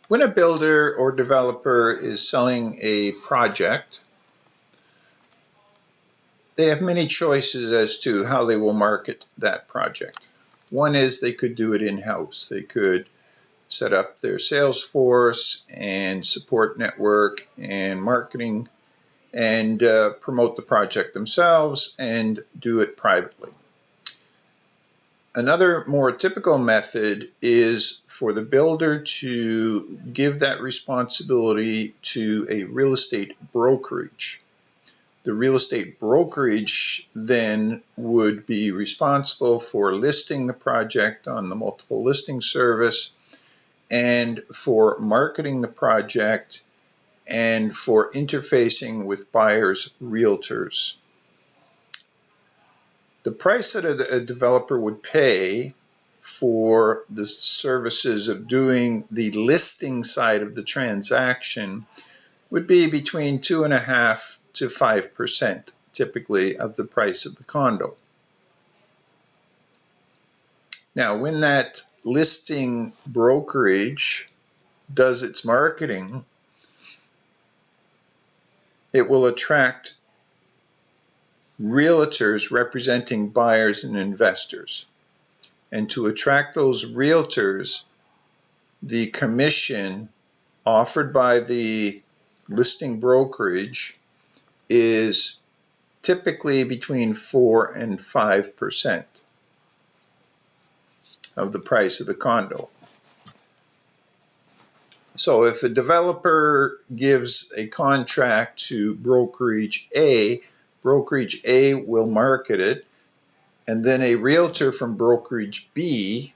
When a builder or developer is selling a project, they have many choices as to how they will market that project. One is they could do it in-house. They could set up their sales force and support network and marketing and promote the project themselves and do it privately. Another more typical method is for the builder to give that responsibility to a real estate brokerage. The real estate brokerage then would be responsible for listing the project on the multiple listing service and for marketing the project and for interfacing with buyers' realtors. The price that a developer would pay for the services of doing the listing side of the transaction would be between 2.5% to 5% typically of the price of the condo. Now, when that listing brokerage does its marketing, it will attract realtors representing buyers and investors. And to attract those realtors, the commission offered by the listing brokerage is typically between 4 and 5% of the price of the condo. So if a developer gives a contract to brokerage A will market it, and then a realtor from brokerage B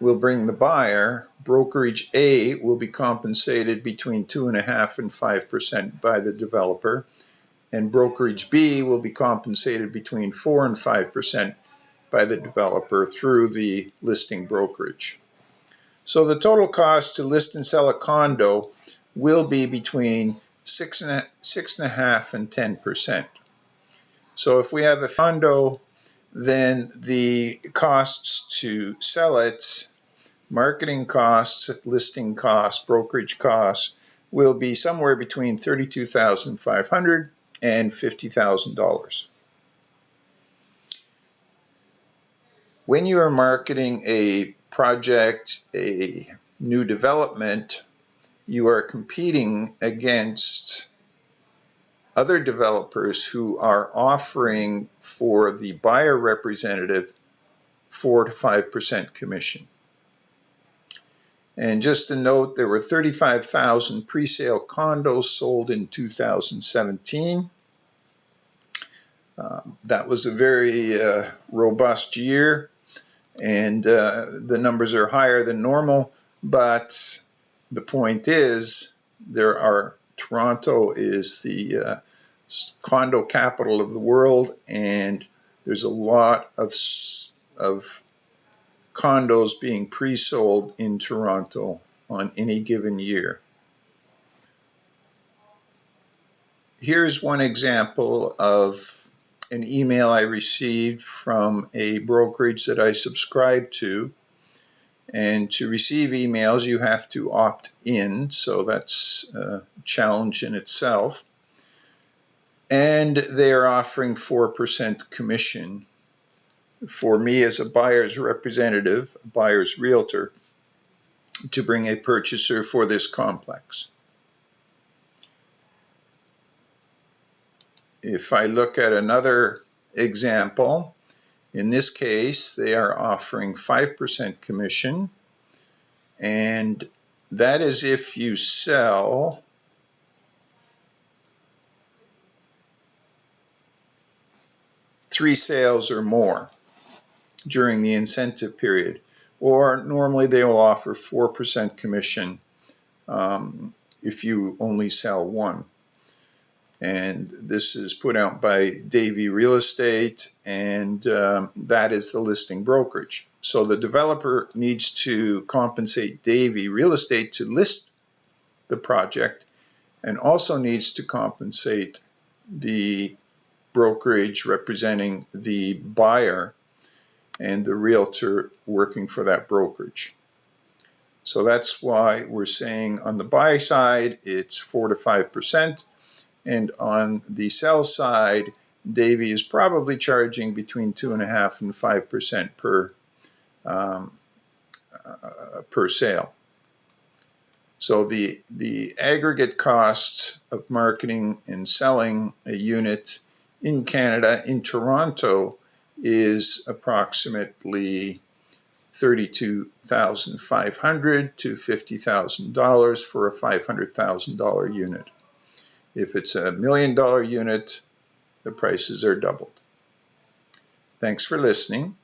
will bring the buyer. Brokerage A will be compensated between 2.5% and 5% by the developer, and brokerage B will be compensated between 4% and 5% by the developer through the listing brokerage. So the total cost to list and sell a condo will be between 6.5% and 10%. So if we have a condo, then the costs to sell it, marketing costs, listing costs, brokerage costs, will be somewhere between $32,500 and $50,000. When you are marketing a project, a new development, you are competing against other developers who are offering for the buyer representative 4 to 5% commission. And just to note, there were 35,000 pre-sale condos sold in 2017. That was a very robust year, and the numbers are higher than normal, but the point is Toronto is the condo capital of the world, and there's a lot of condos being pre-sold in Toronto on any given year. Here's one example of an email I received from a brokerage that I subscribe to. And to receive emails, you have to opt in, so that's a challenge in itself. And they are offering 4% commission for me as a buyer's representative, a buyer's realtor, to bring a purchaser for this complex. If I look at another example, in this case, they are offering 5% commission, and that is if you sell three sales or more during the incentive period, or normally they will offer 4% commission if you only sell one. And this is put out by Davey Real Estate, and that is the listing brokerage. So the developer needs to compensate Davey Real Estate to list the project, and also needs to compensate the brokerage representing the buyer and the realtor working for that brokerage. So that's why we're saying on the buy side, it's 4 to 5%. And on the sell side, Davy is probably charging between 2.5% and 5% per sale. So the aggregate costs of marketing and selling a unit in Canada, in Toronto, is approximately $32,500 to $50,000 for a $500,000 unit. If it's a $1 million unit, the prices are doubled. Thanks for listening.